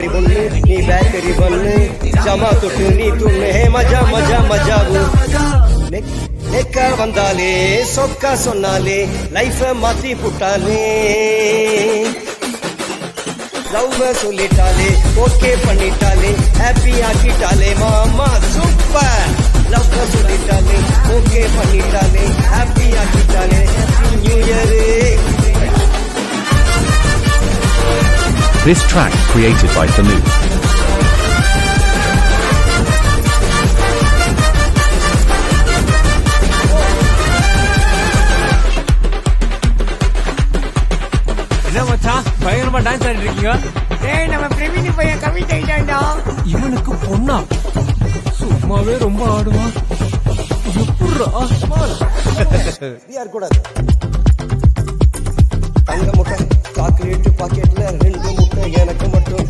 नी bakery बन्ने जमा तुट्टु नी तुन्ने हे मजा मजा मजावु लेक्क वंदाले सोक्का सोन्नाले लाइफ माती पुट्टाले लव சொல்லிட்டாலே ஓகே பண்ணிட்டாலே ஹாப்பி ஆக்கிட்டாலே மாமா சூப்பர் லவ் சொல்லிட்டாலே ஓகே பண்ணிட்டாலே ஹாப்பி ஆக்கிட்டாலே new year. This track created by Thanu. என்ன மச்சான் பயங்கரமா டான்ஸ் ஆடிட்டு இருக்கீங்க? டேய் நம்ம பிரவீன் பையன் கவிதை ஆயிட்டான்டா. இவனுக்கு பொண்ணா? சும்மாவே ரொம்ப ஆடுவான். எப்படிடா? யார் கூடாது தங்க முட்டை சாக்லேட் பாக்கெட்ல 2 முட்டை எனக்கு மட்டும்